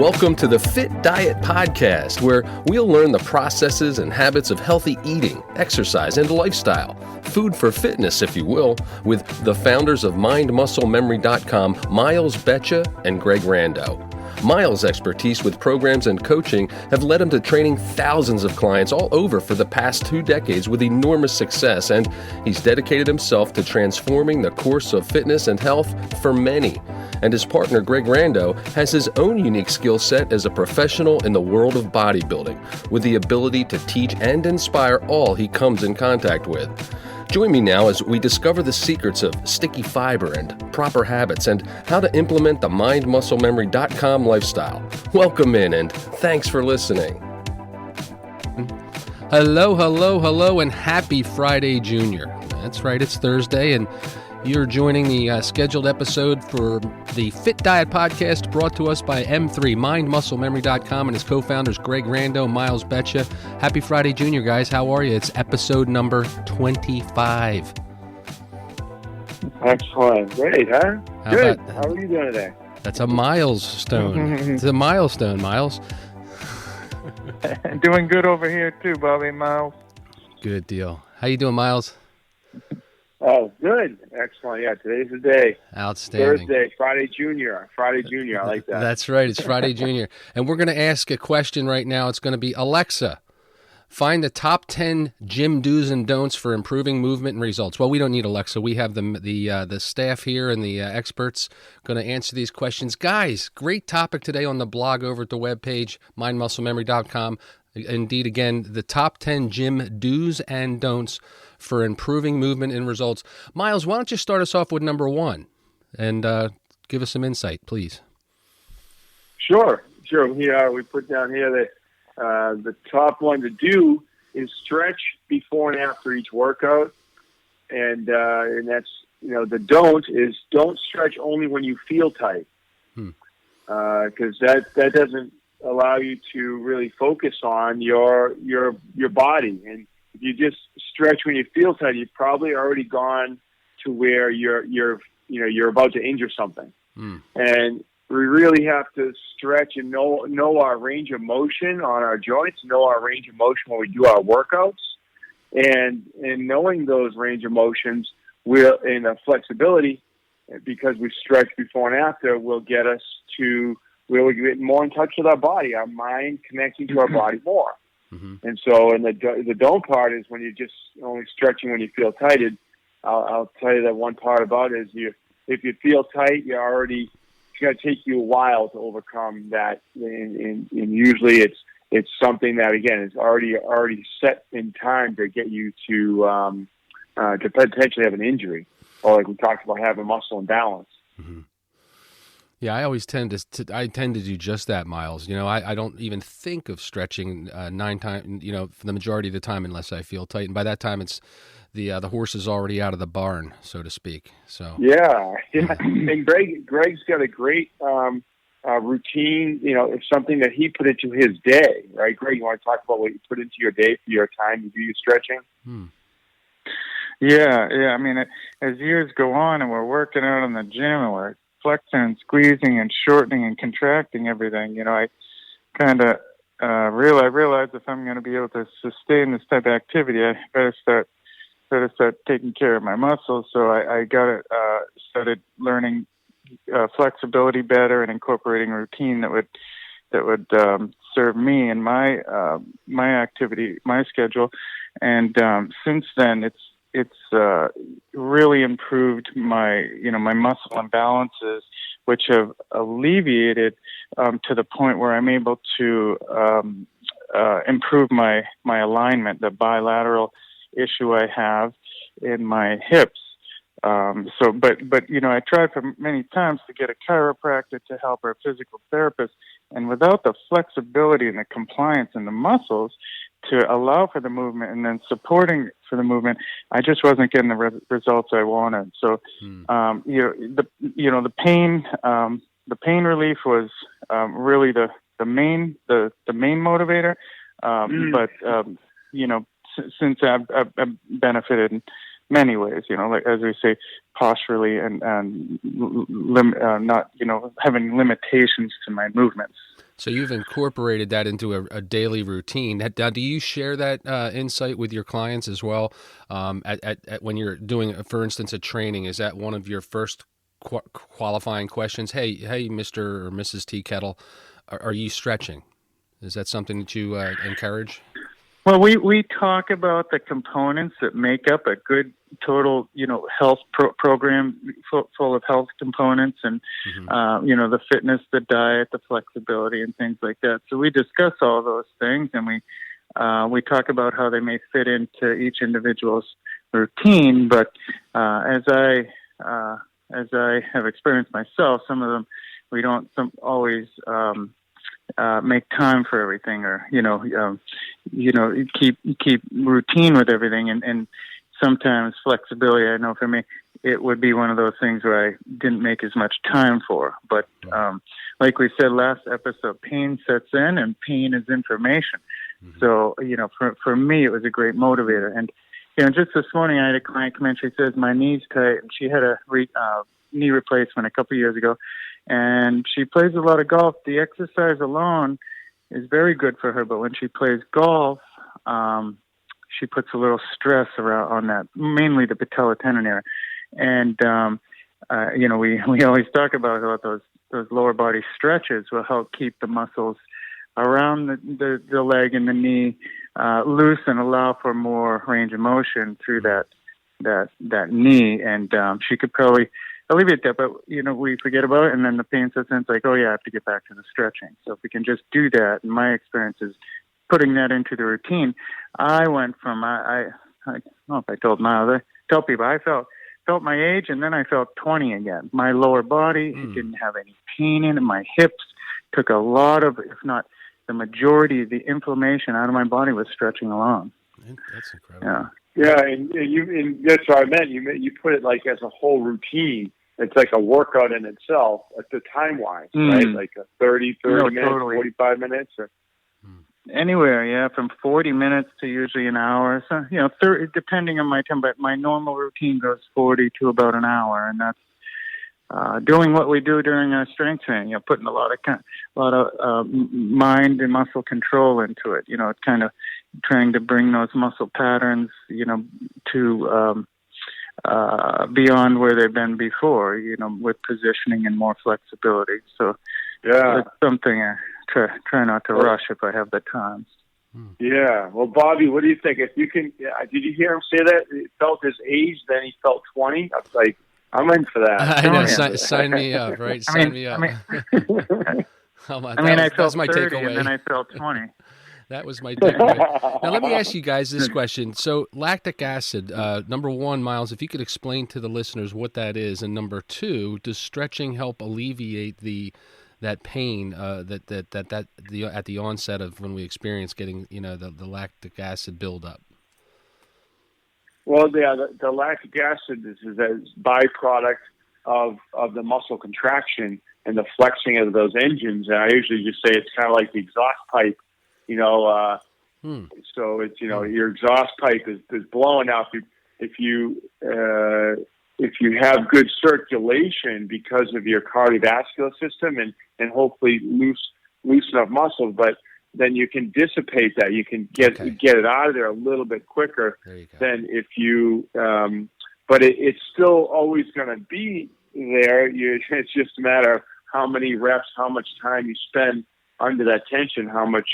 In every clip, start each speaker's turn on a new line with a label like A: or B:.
A: Welcome to the Fit Diet Podcast, where we'll learn the processes and habits of healthy eating, exercise, and lifestyle. Food for fitness, if you will, with the founders of MindMuscleMemory.com, Miles Betcha and Greg Rando. Miles' expertise with programs and coaching have led him to training thousands of clients all over for the past 2 decades with enormous success, and he's dedicated himself to transforming the course of fitness and health for many. And his partner, Greg Rando, has his own unique skill set as a professional in the world of bodybuilding, with the ability to teach and inspire all he comes in contact with. Join me now as we discover the secrets of sticky fiber and proper habits and how to implement the MindMuscleMemory.com lifestyle. Welcome in and thanks for listening. Hello, and happy Friday, Junior. That's right, it's Thursday, and you're joining the scheduled episode for the Fit Diet Podcast brought to us by M3, MindMuscleMemory.com, and his co-founders Greg Rando, Miles Betcha. Happy Friday, Junior, guys. How are you? It's episode number 25.
B: Excellent. Great, huh? Good. How are you doing today?
A: That's a milestone. It's a milestone, Miles.
C: Doing good over here too, Bobby. Miles.
A: Good deal. How you doing, Miles?
B: Oh, good. Excellent. Yeah, today's the day.
A: Outstanding.
B: Thursday, Friday Junior. I like that.
A: That's right. It's Friday Junior. And we're going to ask a question right now. It's going to be, Alexa, find the top 10 gym do's and don'ts for improving movement and results. Well, we don't need Alexa. We have the staff here and the experts going to answer these questions. Guys, great topic today on the blog over at the webpage, mindmusclememory.com. Indeed, again, the top 10 gym do's and don'ts for improving movement and results. Miles, why don't you start us off with number 1 and give us some insight, please?
B: Sure. We put down here that the top one to do is stretch before and after each workout, and that's the don't is don't stretch only when you feel tight, because that doesn't allow you to really focus on your body. And if you just stretch when you feel tight, you've probably already gone to where you're about to injure something. And we really have to stretch and know our range of motion on our joints, know our range of motion when we do our workouts, and knowing those range of motions and the flexibility, because we stretch before and after, will get us to where we get more in touch with our body, our mind connecting to our body more. And so, and the don't part is when you're just only stretching when you feel tight. I'll tell you that one part about it is if you feel tight, it's going to take you a while to overcome that. And usually it's something that, again, is already set in time to get you to potentially have an injury, or like we talked about, having muscle imbalance.
A: Yeah, I always tend to do just that, Miles. I don't even think of stretching 9 times, for the majority of the time, unless I feel tight. And by that time, it's the horse is already out of the barn, so to speak. So
B: yeah. And Greg's got a great routine. It's something that he put into his day, right? Greg, you want to talk about what you put into your day for your time to do your stretching?
C: Yeah. I mean, as years go on and we're working out in the gym and we're flexing and squeezing and shortening and contracting everything, I kind of realize if I'm going to be able to sustain this type of activity, I better start taking care of my muscles. So I started learning flexibility better and incorporating routine that would serve me and my activity, my schedule. And since then, it's really improved my muscle imbalances, which have alleviated to the point where I'm able to improve my alignment, the bilateral issue I have in my hips. But I tried for many times to get a chiropractor to help, or a physical therapist, and without the flexibility and the compliance in the muscles to allow for the movement and then supporting for the movement, I just wasn't getting the results I wanted. So, the pain relief was really the main motivator. But since I've benefited in many ways, like as we say, posturally and not having limitations to my movements.
A: So you've incorporated that into a daily routine. Now, do you share that insight with your clients as well? When you're doing, for instance, a training, is that one of your first qualifying questions? Hey, Mr. or Mrs. Tea Kettle, are you stretching? Is that something that you encourage?
C: Well, we talk about the components that make up a good total, health program full of health components and, the fitness, the diet, the flexibility and things like that. So we discuss all those things, and we talk about how they may fit into each individual's routine. But as I have experienced myself, some of them we don't always make time for everything, or keep routine with everything, and sometimes flexibility. I know for me, it would be one of those things where I didn't make as much time for. But like we said last episode, pain sets in, and pain is information. Mm-hmm. So for me, it was a great motivator. And just this morning, I had a client come in. She says my knee's tight, and she had a knee replacement a couple years ago. And she plays a lot of golf. The exercise alone is very good for her, but when she plays golf, she puts a little stress around on that, mainly the patella tendon area. And we always talk about those lower body stretches will help keep the muscles around the leg and the knee loose and allow for more range of motion through that knee. And she could probably alleviate that, but we forget about it, and then the pain sets in. It's like, oh yeah, I have to get back to the stretching. So if we can just do that, and my experience is putting that into the routine. I went from I don't know if I told Miles, I tell people I felt my age, and then I felt 20 again. My lower body didn't have any pain in it. My hips took a lot of, if not the majority of the inflammation out of my body was stretching along.
A: That's incredible.
C: Yeah.
B: Yeah, and that's what I meant. You put it like as a whole routine. It's like a workout in itself, at the time-wise, right? Like a 30 minutes, totally. 45 minutes? Or...
C: Anywhere, yeah, from 40 minutes to usually an hour. So, 30, depending on my time, but my normal routine goes 40 to about an hour, and that's doing what we do during our strength training, putting a lot of mind and muscle control into it. It's kind of trying to bring those muscle patterns, to beyond where they've been before, with positioning and more flexibility. So
B: yeah,
C: it's something I try not to rush if I have the time.
B: Yeah. Well, Bobby, what do you think? If you can, did you hear him say that? He felt his age, then he felt 20. I was like, I'm in for that.
A: I know, sign me up, right? Sign me up.
C: I felt my 30 takeaway. And then I felt 20.
A: That was my takeaway. Now, let me ask you guys this question. So, lactic acid, number one, Miles, if you could explain to the listeners what that is, and number two, does stretching help alleviate that pain at the onset of when we experience getting the lactic acid buildup?
B: Well, yeah, the lactic acid is a byproduct of the muscle contraction and the flexing of those engines. And I usually just say it's kind of like the exhaust pipe. So it's your exhaust pipe is blowing. Now if you have good circulation because of your cardiovascular system and hopefully loose enough muscles, but then you can dissipate that. You can get it out of there a little bit quicker than if you. But it's still always going to be there. It's just a matter of how many reps, how much time you spend under that tension, how much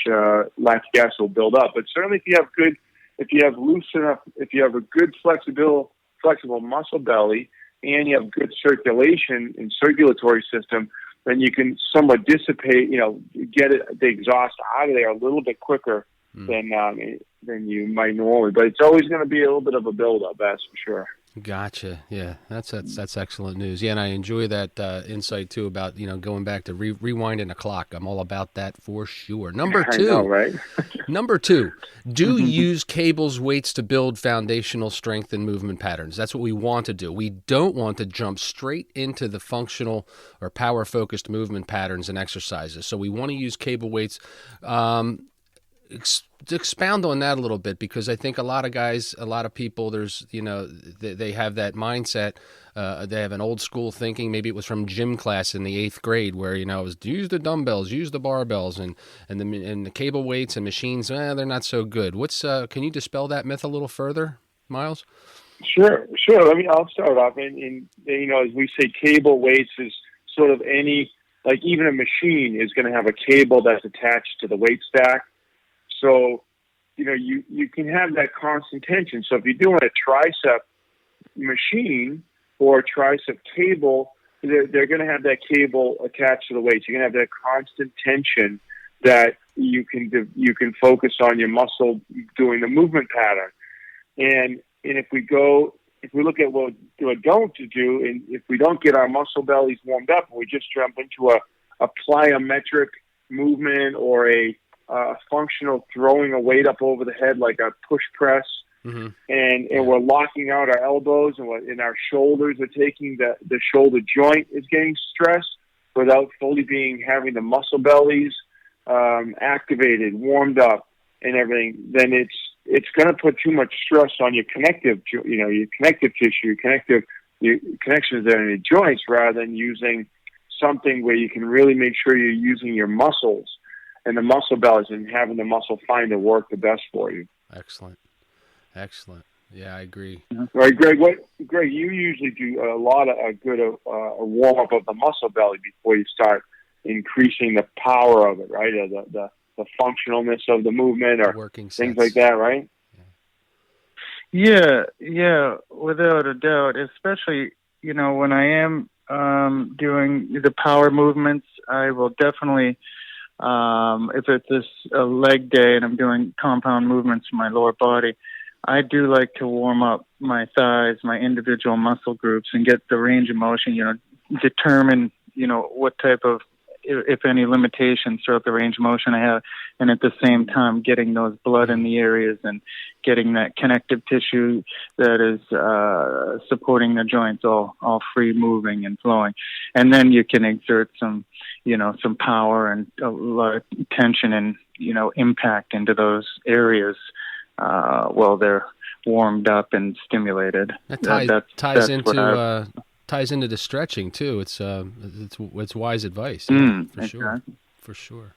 B: lactic acid will build up. But certainly, if you have a good flexible muscle belly, and you have good circulation and circulatory system, then you can somewhat dissipate, get the exhaust out of there a little bit quicker than you might normally. But it's always going to be a little bit of a buildup, that's for sure.
A: Gotcha. Yeah, that's excellent news. Yeah, and I enjoy that insight too about going back to rewinding a clock. I'm all about that for sure. Number two,
B: I know, right?
A: Number two, do use cables, weights to build foundational strength and movement patterns. That's what we want to do. We don't want to jump straight into the functional or power focused movement patterns and exercises. So we want to use cable weights. Expound on that a little bit, because I think a lot of guys, a lot of people, there's, they have that mindset they have an old school thinking. Maybe it was from gym class in the 8th grade where, it was use the dumbbells, use the barbells, and the cable weights and machines, they're not so good. Can you dispel that myth a little further, Miles?
B: Sure. I'll start off. And as we say, cable weights is sort of even a machine is going to have a cable that's attached to the weight stack. So, you can have that constant tension. So if you're doing a tricep machine or a tricep cable, they're going to have that cable attached to the weights. You're going to have that constant tension that you can focus on your muscle doing the movement pattern. And if we look at what don't to do, and if we don't get our muscle bellies warmed up, and we just jump into a plyometric movement or a functional throwing a weight up over the head like a push press, and we're locking out our elbows and our shoulders are taking the shoulder joint is getting stressed without fully having the muscle bellies activated, warmed up, and everything, then it's going to put too much stress on your connective tissue, your connections there in your joints, rather than using something where you can really make sure you're using your muscles and the muscle bellies and having the muscle find to work the best for you.
A: Excellent. Yeah, I agree.
B: Right, Greg. Greg, you usually do a lot of a warm up of the muscle belly before you start increasing the power of it, right? Or the functionalness of the movement, or
A: working
B: things
A: sets.
B: like that, right?
C: Yeah, without a doubt. Especially, when I am doing the power movements, I will definitely, if it's a leg day and I'm doing compound movements in my lower body, I do like to warm up my thighs, my individual muscle groups, and get the range of motion, determine, what type of, if any, limitations throughout the range of motion I have, and at the same time getting those blood in the areas and getting that connective tissue that is supporting the joints all free moving and flowing. And then you can exert some power and a lot of tension and, impact into those areas while they're warmed up and stimulated.
A: That ties into the stretching too. It's wise advice. For sure.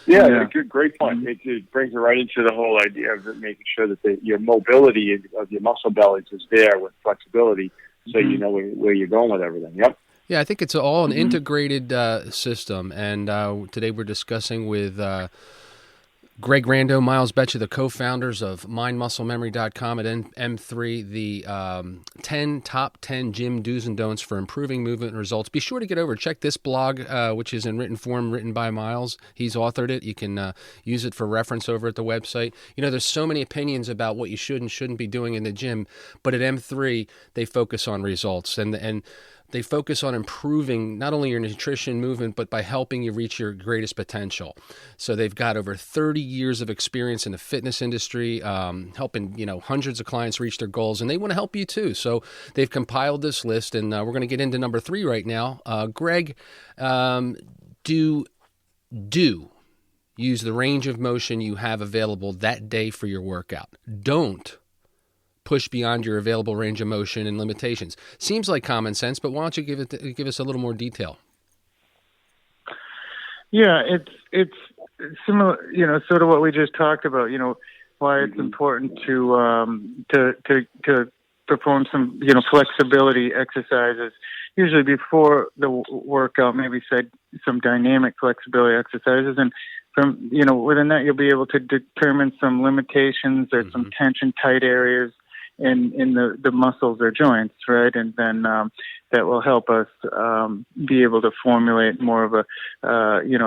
B: Yeah. Great point. It brings it right into the whole idea of making sure that your mobility of your muscle bellies is there with flexibility, so you know where you're going with everything. Yep.
A: Yeah, I think it's all an integrated system, and today we're discussing with Greg Rando, Miles Betcha, the co-founders of MindMuscleMemory.com at M3, the top 10 gym do's and don'ts for improving movement and results. Be sure to get over, check this blog, which is in written form, written by Miles. He's authored it. You can use it for reference over at the website. There's so many opinions about what you should and shouldn't be doing in the gym, but at M3, they focus on results, and they focus on improving not only your nutrition, movement, but by helping you reach your greatest potential. So they've got over 30 years of experience in the fitness industry, helping hundreds of clients reach their goals, and they want to help you too. So they've compiled this list, and we're going to get into number 3 right now. Greg, do use the range of motion you have available that day for your workout. Don't push beyond your available range of motion and limitations. Seems like common sense, but why don't you give us a little more detail?
C: Yeah, it's similar, sort of what we just talked about. Why it's important to perform some flexibility exercises. Usually before the workout, maybe some dynamic flexibility exercises, and from within that you'll be able to determine some limitations or some tension tight areas in the muscles or joints, right? And then that will help us be able to formulate more of a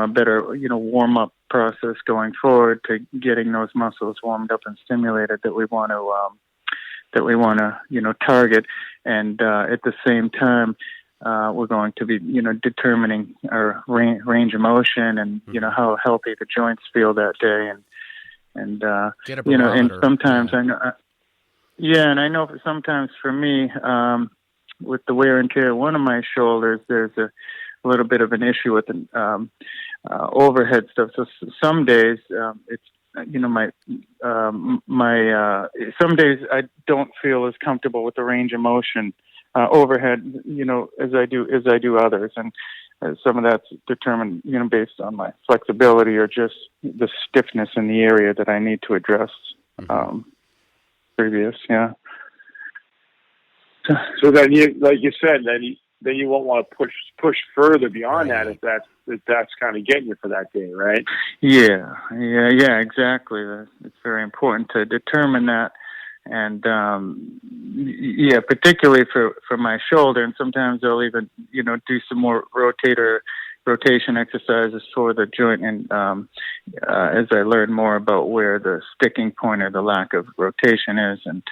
C: better warm up process going forward to getting those muscles warmed up and stimulated that we want to target. And at the same time, we're going to be determining our range of motion and how healthy the joints feel that day, and and sometimes I know. Yeah, and I know sometimes for me, with the wear and tear of one of my shoulders, there's a little bit of an issue with the overhead stuff. So some days it's some days I don't feel as comfortable with the range of motion overhead, as I do others. And some of that's determined, based on my flexibility or just the stiffness in the area that I need to address previous. Yeah.
B: So then like you said, then you won't want to push further beyond that if that's kind of getting you for that day, right?
C: Yeah, exactly. It's very important to determine that. And particularly for my shoulder, and sometimes I'll even do some more rotation exercises for the joint, and as I learn more about where the sticking point or the lack of rotation is, and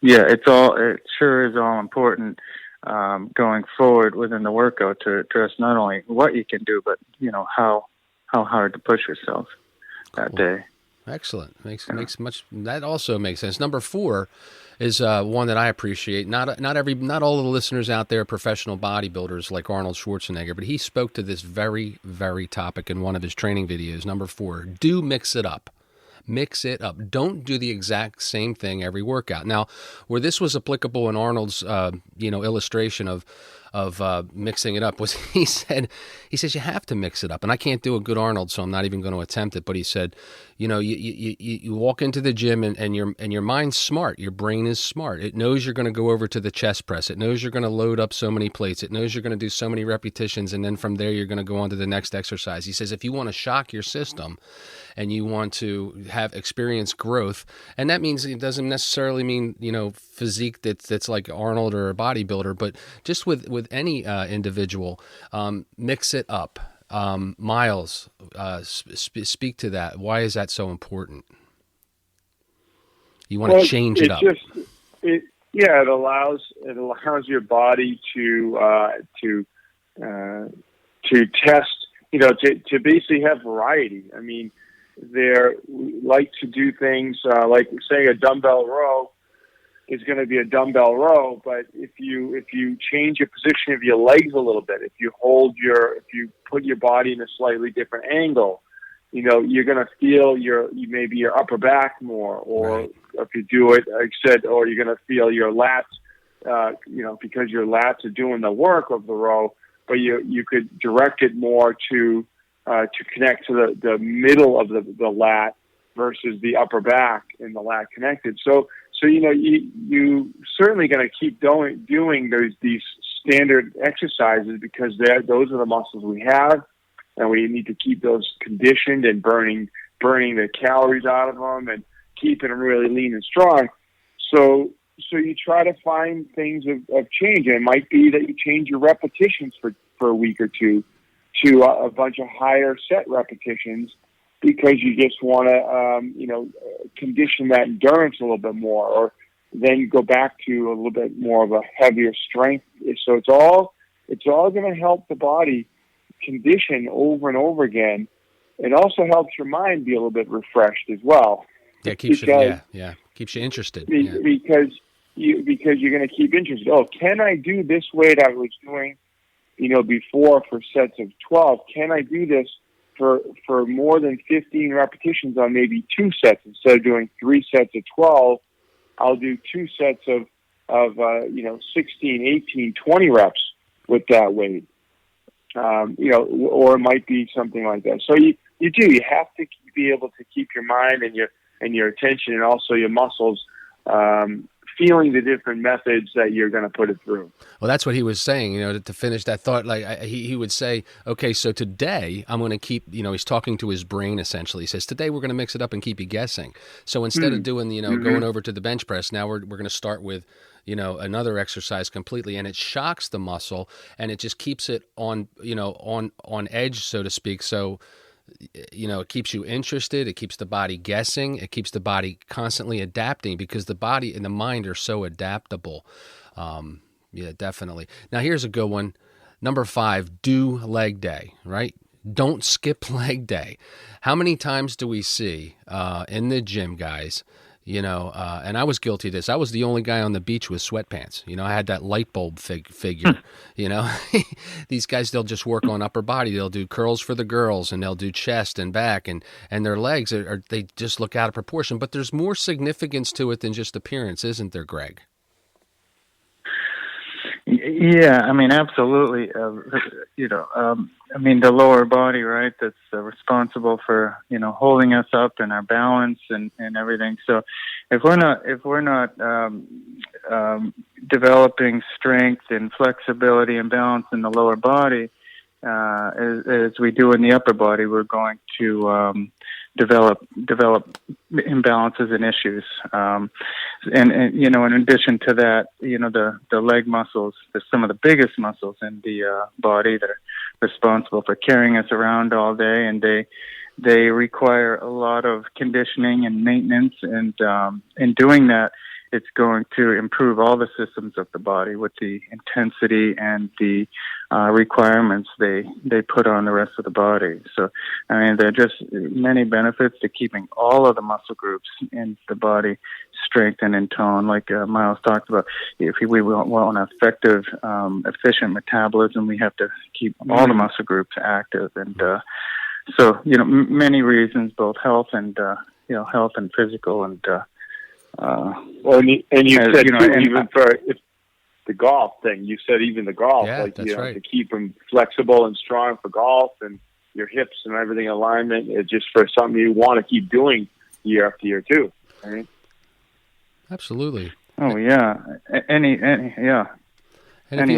C: it sure is all important going forward within the workout to address not only what you can do, but how hard to push yourself that day.
A: Excellent. That also makes sense. Number 4 is one that I appreciate. Not all of the listeners out there are professional bodybuilders like Arnold Schwarzenegger, but he spoke to this very, very topic in one of his training videos. Number 4, do mix it up. Mix it up. Don't do the exact same thing every workout. Now, where this was applicable in Arnold's illustration of mixing it up was he says you have to mix it up. And I can't do a good Arnold, so I'm not even going to attempt it. But he said, you walk into the gym and your mind's smart. Your brain is smart. It knows you're going to go over to the chest press. It knows you're going to load up so many plates. It knows you're going to do so many repetitions. And then from there, you're going to go on to the next exercise. He says, if you want to shock your system and you want to have experience growth, and that means it doesn't necessarily mean, physique that's like Arnold or a bodybuilder, but just with any individual, mix it up. Miles, speak to that. Why is that so important? You want to change it up.
B: It allows your body to test, to basically have variety. I mean, they like to do things like say a dumbbell row is going to be a dumbbell row, but if you change your position of your legs a little bit, if you put your body in a slightly different angle, you're going to feel maybe your upper back more, or if you do it, like I said, or you're going to feel your lats, because your lats are doing the work of the row, but you could direct it more to connect to the middle of the lat versus the upper back and the lat connected. So you certainly going to keep doing these standard exercises because those are the muscles we have, and we need to keep those conditioned and burning the calories out of them and keeping them really lean and strong. So you try to find things of change, and it might be that you change your repetitions for a week or two to a bunch of higher set repetitions, because you just want to, condition that endurance a little bit more, or then go back to a little bit more of a heavier strength. So it's all going to help the body condition over and over again. It also helps your mind be a little bit refreshed as well.
A: Yeah, keeps you interested.
B: Because you're going to keep interested. Oh, can I do this weight I was doing, before for sets of 12? Can I do this for more than 15 repetitions on maybe 2 sets? Instead of doing 3 sets of 12, I'll do 2 sets of 16, 18, 20 reps with that weight. Or it might be something like that. So you have to be able to keep your mind and your attention and also your muscles feeling the different methods that you're going to put it through.
A: Well, that's what he was saying, to finish that thought. Like he would say, okay, so today I'm going to keep, he's talking to his brain essentially. He says, today we're going to mix it up and keep you guessing. So instead of doing, going over to the bench press, now we're going to start with, another exercise completely, and it shocks the muscle and it just keeps it on edge, so to speak. So, it keeps you interested. It keeps the body guessing. It keeps the body constantly adapting, because the body and the mind are so adaptable. Yeah, definitely. Now, here's a good one. Number 5, do leg day, right? Don't skip leg day. How many times do we see in the gym, guys, and I was guilty of this. I was the only guy on the beach with sweatpants. I had that light bulb figure, These guys, they'll just work on upper body. They'll do curls for the girls, and they'll do chest and back, and their legs, they just look out of proportion. But there's more significance to it than just appearance, isn't there, Greg?
C: Yeah, I mean, absolutely. I mean, the lower body, right? That's responsible for holding us up and our balance and everything. So, if we're not developing strength and flexibility and balance in the lower body, as we do in the upper body, we're going to develop imbalances and issues. And in addition to that, the leg muscles, are some of the biggest muscles in the body that are responsible for carrying us around all day, and they require a lot of conditioning and maintenance. And in doing that, it's going to improve all the systems of the body with the intensity and the requirements they put on the rest of the body. So, I mean, there are just many benefits to keeping all of the muscle groups in the body strengthened and toned, like Miles talked about. If we want an effective, efficient metabolism, we have to keep all the muscle groups active. And so, many reasons, both health and physical and
B: well, and you said even for the golf thing, you said even the golf,
A: right.
B: To keep them flexible and strong for golf and your hips and everything in alignment, it's just for something you want to keep doing year after year too. Right?
A: Absolutely.
C: Oh yeah, yeah.
A: And if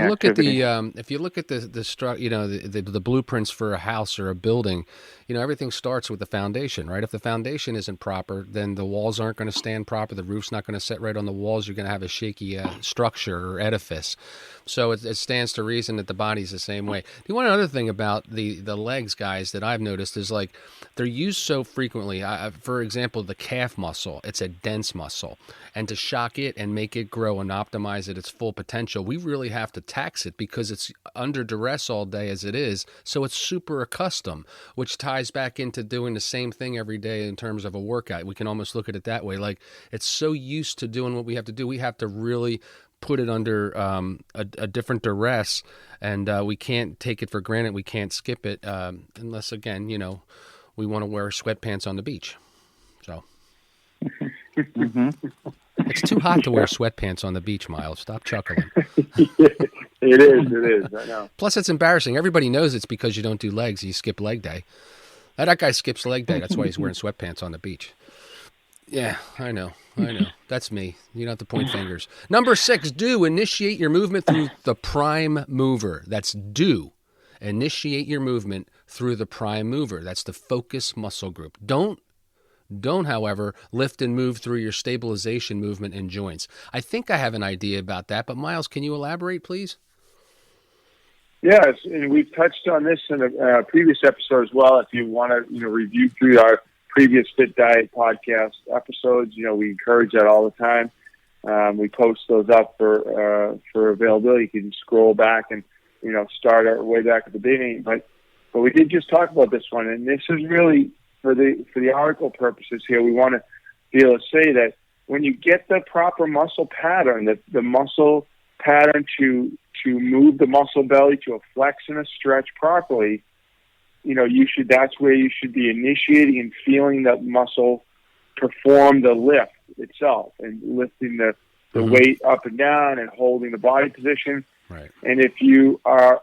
A: you look at the blueprints for a house or a building, everything starts with the foundation, right? If the foundation isn't proper, then the walls aren't going to stand proper. The roof's not going to set right on the walls. You're going to have a shaky structure or edifice. So it stands to reason that the body's the same way. The one other thing about the legs, guys, that I've noticed is like they're used so frequently. For example, the calf muscle, it's a dense muscle. And to shock it and make it grow and optimize it its full potential, we really have to tax it because it's under duress all day as it is. So it's super accustomed, which ties back into doing the same thing every day in terms of a workout. We can almost look at it that way. Like it's so used to doing what we have to do. We have to really put it under a different duress, and we can't take it for granted. We can't skip it unless, again, we want to wear sweatpants on the beach. So it's too hot to wear sweatpants on the beach, Miles. Stop chuckling.
B: It is. I know.
A: Plus, it's embarrassing. Everybody knows it's because you don't do legs. You skip leg day. That guy skips leg day. That's why he's wearing sweatpants on the beach. Yeah, I know. That's me. You don't have to point fingers. Number 6, initiate your movement through the prime mover. That's initiate your movement through the prime mover. That's the focus muscle group. Don't, however, lift and move through your stabilization movement and joints. I think I have an idea about that, but Miles, can you elaborate, please?
B: Yes, and we've touched on this in a previous episode as well. If you want to, review through our previous Fit Diet podcast episodes, we encourage that all the time. We post those up for availability. You can scroll back and start our way back at the beginning. But we did just talk about this one, and this is really for the article purposes here. We want to be able to say that when you get the proper muscle pattern, the muscle pattern to move the muscle belly to a flex and a stretch properly, that's where you should be initiating and feeling that muscle perform the lift itself and lifting the weight up and down and holding the body position.
A: Right.
B: And if you are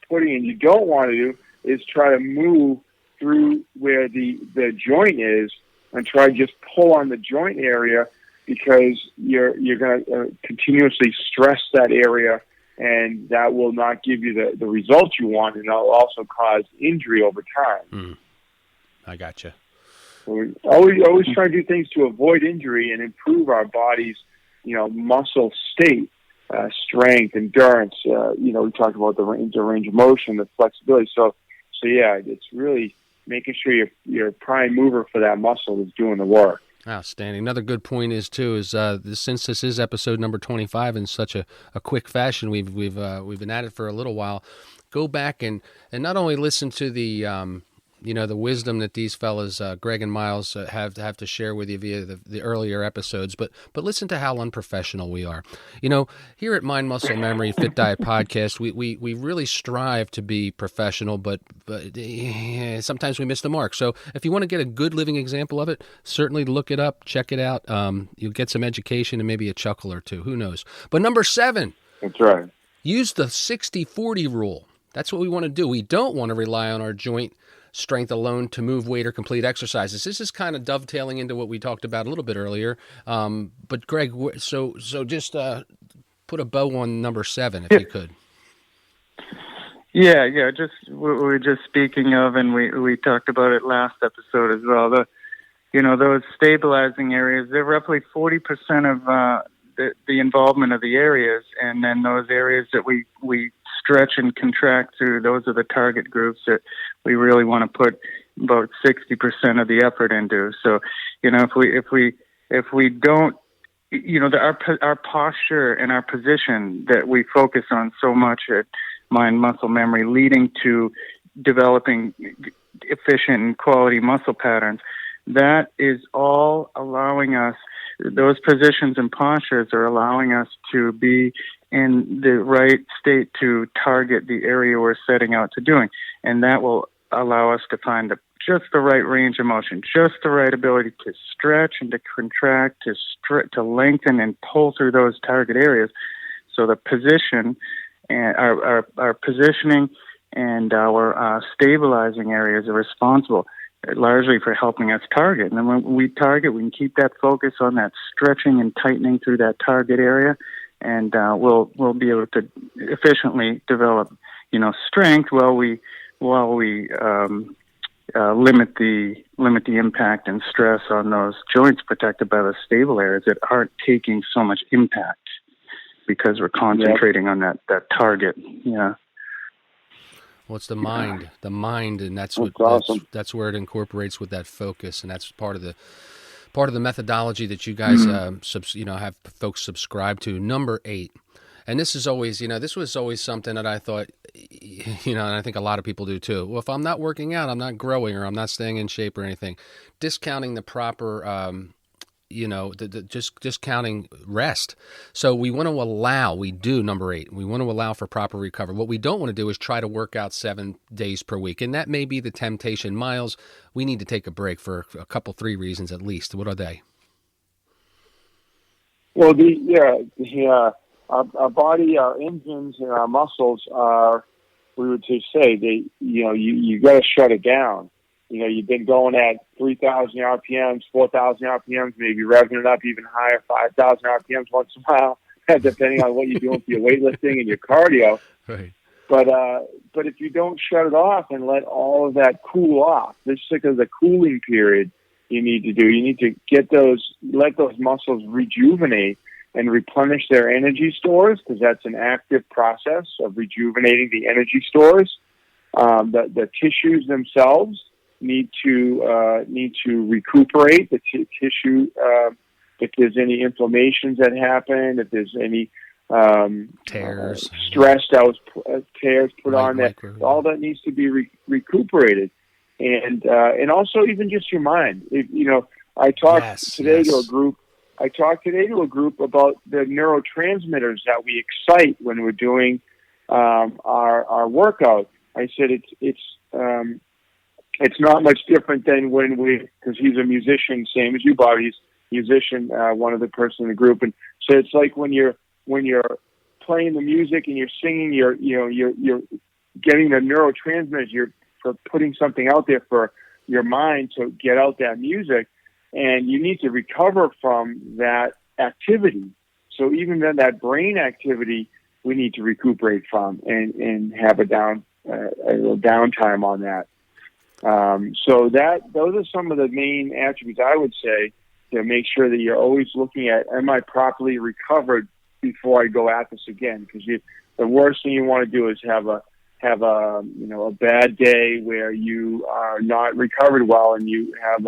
B: putting, and you don't want to do, is try to move through where the joint is and try to just pull on the joint area, because you're going to continuously stress that area, and that will not give you the results you want, and it'll also cause injury over time.
A: I gotcha.
B: So we always try to do things to avoid injury and improve our body's, muscle state, strength, endurance. We talked about the range of motion, the flexibility. So yeah, it's really making sure your prime mover for that muscle is doing the work.
A: Outstanding. Another good point is since this is episode number 25 in such a quick fashion, we've been at it for a little while. Go back and not only listen to the the wisdom that these fellas, Greg and Miles, have to share with you via the earlier episodes. But listen to how unprofessional we are. Here at Mind Muscle Memory Fit Diet Podcast, we really strive to be professional, but sometimes we miss the mark. So if you want to get a good living example of it, certainly look it up, check it out. You'll get some education and maybe a chuckle or two. Who knows? But number 7.
B: That's right.
A: Use the 60-40 rule. That's what we want to do. We don't want to rely on our joint strength alone to move weight or complete exercises. This is kind of dovetailing into what we talked about a little bit earlier. But Greg, so just put a bow on number 7 if you could.
C: Yeah. Just what we were just speaking of, and we talked about it last episode as well. Those stabilizing areas, they're roughly 40% of the involvement of the areas, and then those areas that we stretch and contract through, those are the target groups that we really want to put about 60% of the effort into. So, if we don't, our posture and our position that we focus on so much at Mind Muscle Memory, leading to developing efficient and quality muscle patterns, that is all allowing us. Those positions and postures are allowing us to be in the right state to target the area we're setting out to doing. And that will allow us to find just the right range of motion, just the right ability to stretch and to contract, to lengthen and pull through those target areas. So the position and our positioning and our stabilizing areas are responsible largely for helping us target. And then when we target, we can keep that focus on that stretching and tightening through that target area, and we'll be able to efficiently develop, strength while we limit the impact and stress on those joints protected by the stable areas that aren't taking so much impact because we're concentrating on that target. Yeah.
A: Well, it's the mind, and that's
B: awesome.
A: That's where it incorporates with that focus, and that's part of the methodology that you guys have folks subscribe to. Number 8, and this is always this was always something that I thought and I think a lot of people do too. Well, if I'm not working out, I'm not growing, or I'm not staying in shape or anything. Discounting the proper just counting rest. So we want to do number 8. We want to allow for proper recovery. What we don't want to do is try to work out 7 days per week. And that may be the temptation. Miles, we need to take a break for a couple, 3 reasons at least. What are they?
B: Well, our body, our engines, and our muscles are, we would just say, you got to shut it down. You've been going at 3,000 RPMs, 4,000 RPMs, maybe revving it up even higher, 5,000 RPMs once in a while, depending on what you're doing for your weightlifting and your cardio.
A: Right.
B: But if you don't shut it off and let all of that cool off, this is a cooling period you need to do. You need to let those muscles rejuvenate and replenish their energy stores, because that's an active process of rejuvenating the energy stores. The tissues themselves need to recuperate. The tissue, if there's any inflammations that happen, if there's any
A: tears,
B: stress that was tears put on that, all that needs to be recuperated, and also even just your mind. I talked today to a group. I talked today to a group about the neurotransmitters that we excite when we're doing our workout. I said it's not much different than because he's a musician, same as you, Bob. He's a musician, one other person in the group, and so it's like when you're playing the music and you're singing, you're getting the neurotransmitters. You're putting something out there for your mind to get out that music, and you need to recover from that activity. So even then, that brain activity we need to recuperate from and have a little downtime on that. So those are some of the main attributes I would say to make sure that you're always looking at, am I properly recovered before I go at this again? Because the worst thing you want to do is have a bad day where you are not recovered well and you have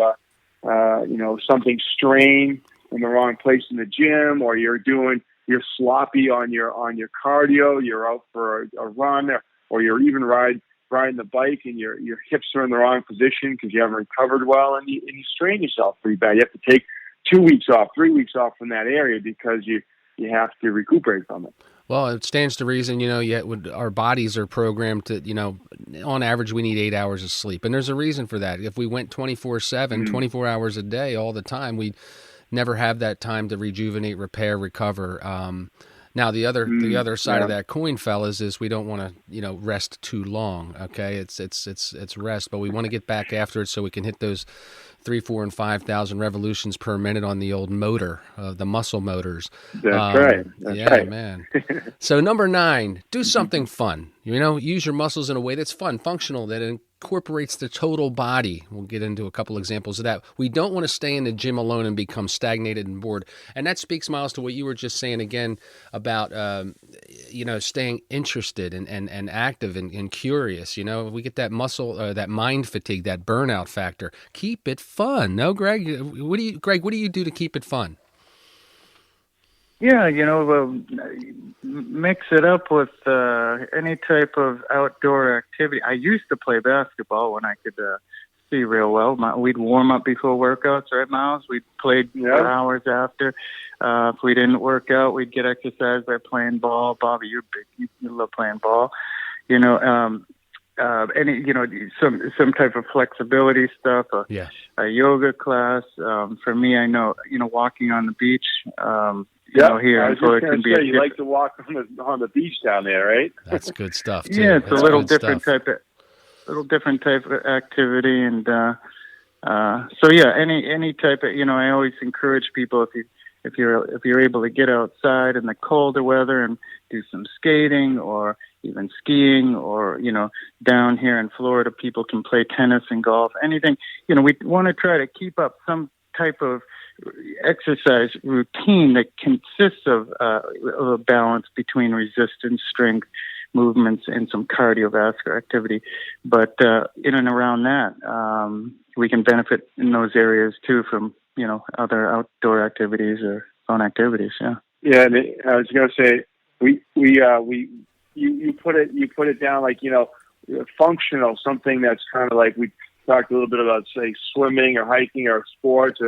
B: something strained in the wrong place in the gym, or you're sloppy on your cardio, you're out for a run, or you're even riding riding the bike and your hips are in the wrong position because you haven't recovered well, and you strain yourself pretty bad. You have to take 2 weeks off, 3 weeks off from that area because you have to recuperate from it.
A: Well, it stands to reason, our bodies are programmed to, on average, we need 8 hours of sleep. And there's a reason for that. If we went 24/7, 24 hours a day all the time, we'd never have that time to rejuvenate, repair, recover. Now, the other side of that coin, fellas, is we don't want to, rest too long. Okay, it's rest, but we want to get back after it so we can hit those 3, 4, and 5,000 revolutions per minute on the old motor, the muscle motors.
B: That's right. That's right,
A: man. So number 9, do something fun. Use your muscles in a way that's fun, functional, that incorporates the total body. We'll get into a couple examples of that. We don't want to stay in the gym alone and become stagnated and bored. And that speaks, Miles, to what you were just saying again about, staying interested and active and curious. We get that muscle, that mind fatigue, that burnout factor. Keep it fun. No, Greg? What do you do to keep it fun?
C: Yeah, mix it up with any type of outdoor activity. I used to play basketball when I could see real well. We'd warm up before workouts, right, Miles? We'd play for hours after. If we didn't work out, we'd get exercise by playing ball. Bobby, you're big. You love playing ball. Some type of flexibility stuff. A yoga class. For me, I know, walking on the beach. Here
B: I was just going to say, you
C: different.
B: like to walk on the beach down there, right?
A: That's good stuff too.
C: Yeah, it's
A: That's
C: a little
A: different
C: type of activity, and any type of I always encourage people if you're able to get outside in the colder weather and do some skating or even skiing, or down here in Florida people can play tennis and golf. Anything, we want to try to keep up some type of exercise routine that consists of a balance between resistance, strength, movements, and some cardiovascular activity. But in and around that, we can benefit in those areas too from other outdoor activities or fun activities. Yeah.
B: Yeah, and I was going to say you put it down like functional, something that's kind of like we talked a little bit about, say, swimming or hiking or sports,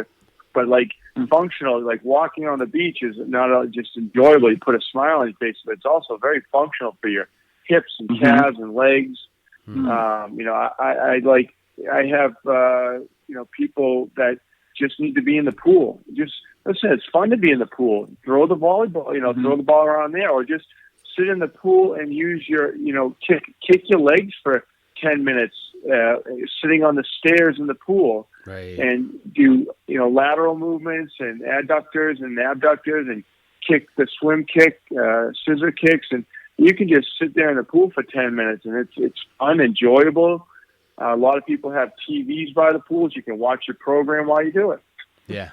B: but like functional, like walking on the beach is not just enjoyable. You put a smile on your face, but it's also very functional for your hips and calves and legs. I have people that just need to be in the pool. Just listen, it's fun to be in the pool. Throw the volleyball, throw the ball around there, or just sit in the pool and use your, kick your legs for 10 minutes, sitting on the stairs in the pool,
A: right,
B: and do, lateral movements and adductors and abductors and kick the swim kick, scissor kicks. And you can just sit there in the pool for 10 minutes and it's fun, enjoyable. A lot of people have TVs by the pools. You can watch your program while you do it.
A: Yeah.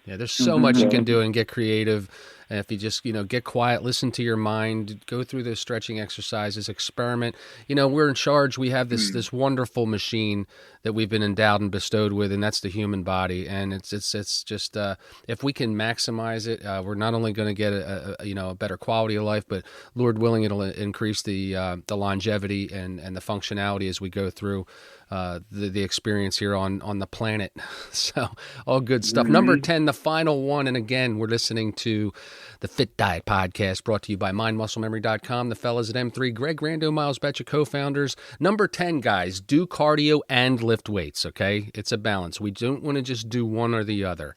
A: Yeah, there's so much you can do and get creative. And if you just, get quiet, listen to your mind, go through those stretching exercises, experiment. We're in charge. We have this wonderful machine that we've been endowed and bestowed with, and that's the human body. And it's just if we can maximize it, we're not only going to get a better quality of life, but Lord willing, it'll increase the longevity and the functionality as we go through the experience here on the planet. So all good stuff. Number 10, the final one. And again, we're listening to the Fit Diet Podcast, brought to you by MindMuscleMemory.com. The fellas at M3, Greg Rando, Miles Betcha, co-founders. Number 10, guys, do cardio and lift weights, okay? It's a balance. We don't want to just do one or the other.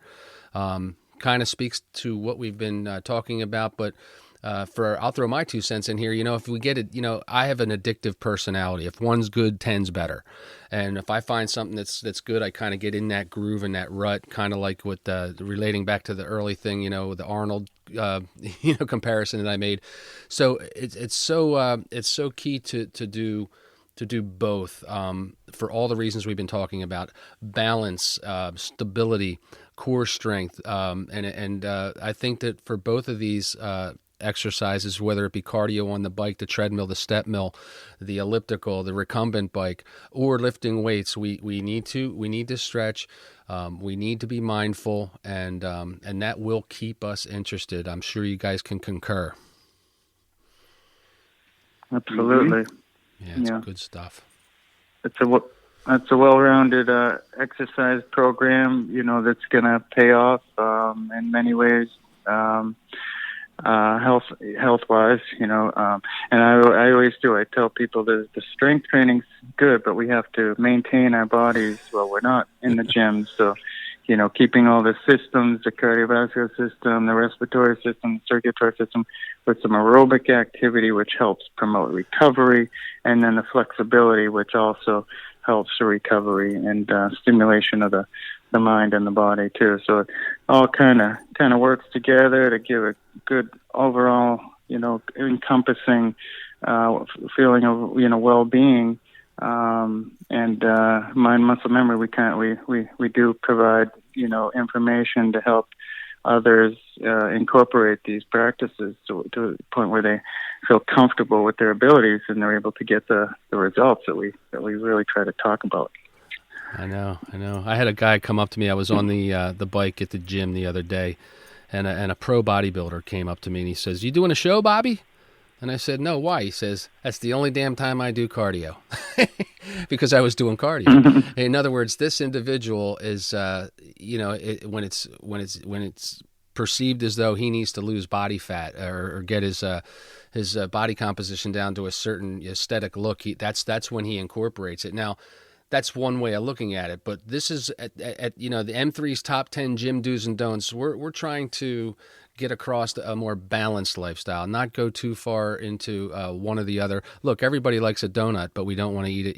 A: Kind of speaks to what we've been talking about, but I'll throw my 2 cents in here. If we get it, I have an addictive personality. If one's good, 10's better. And if I find something that's good, I kind of get in that groove and that rut, kind of like with relating back to the early thing, the Arnold, comparison that I made. So it's so key to do both for all the reasons we've been talking about: balance, stability, core strength, and I think that for both of these exercises, whether it be cardio on the bike, the treadmill, the step mill, the elliptical, the recumbent bike, or lifting weights, we need to stretch. We need to be mindful, and that will keep us interested. I'm sure you guys can concur.
C: Absolutely.
A: Yeah, it's good stuff.
C: it's a well-rounded exercise program, that's going to pay off in many ways, health-wise, and I always do. I tell people that the strength training's good, but we have to maintain our bodies while we're not in the gym. So, keeping all the systems, the cardiovascular system, the respiratory system, the circulatory system, with some aerobic activity, which helps promote recovery, and then the flexibility, which also helps the recovery and stimulation of the mind and the body too. So it all kind of works together to give a good overall, encompassing feeling of well-being. And mind, muscle, memory. We do provide information to help others incorporate these practices to the point where they feel comfortable with their abilities and they're able to get the results that we really try to talk about.
A: I know. I had a guy come up to me. I was on the bike at the gym the other day, and a pro bodybuilder came up to me and he says, "You doing a show, Bobby?" And I said, "No, why?" He says, "That's the only damn time I do cardio," because I was doing cardio. In other words, this individual is, when it's perceived as though he needs to lose body fat or get his body composition down to a certain aesthetic look, that's when he incorporates it. Now, that's one way of looking at it, but this is at the M3's top 10 gym do's and don'ts. We're trying to get across a more balanced lifestyle, not go too far into one or the other. Look, everybody likes a donut, but we don't want to eat it,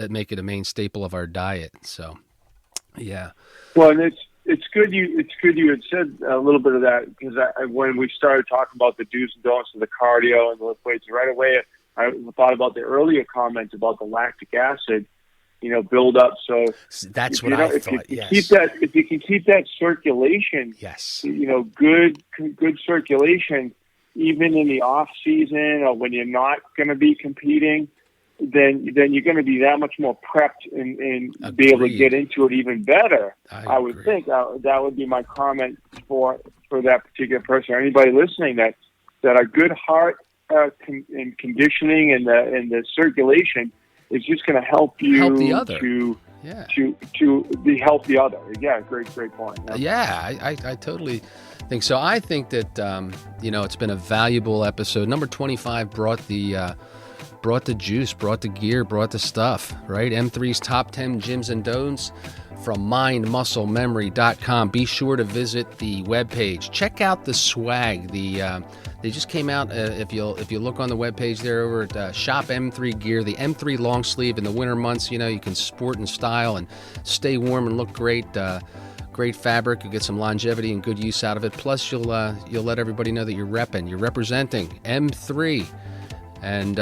A: make it a main staple of our diet. So, yeah.
B: Well, and it's good you had said a little bit of that, because when we started talking about the do's and don'ts of the cardio and the lift weights, right away I thought about the earlier comment about the lactic acid, build up. So
A: that's what I thought. Yes.
B: If you can keep that circulation,
A: yes,
B: good circulation, even in the off season or when you're not going to be competing, then you're going to be that much more prepped and be able to get into it even better. I would think that would be my comment for that particular person or anybody listening that a good heart and conditioning and the circulation is just going to help you
A: help the other.
B: to help the other. Yeah, great point.
A: Yeah, I totally think so. I think that it's been a valuable episode. Number 25 brought the juice, brought the gear, brought the stuff, right? M3's top 10 gyms and don'ts from mindmusclememory.com. Be sure to visit the webpage. Check out the swag. They just came out, if you look on the webpage there over at Shop M3 Gear, the M3 long sleeve in the winter months, you can sport and style and stay warm and look great. Great fabric. You get some longevity and good use out of it. Plus, you'll let everybody know that you're representing M3. And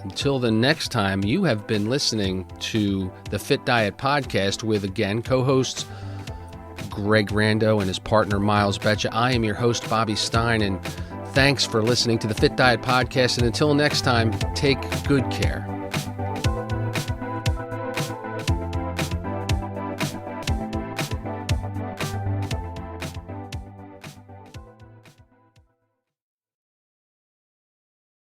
A: until the next time, you have been listening to the Fit Diet Podcast with, again, co-hosts Greg Rando and his partner Miles Betcha. I am your host, Bobby Stein, and thanks for listening to the Fit Diet Podcast. And until next time, take good care.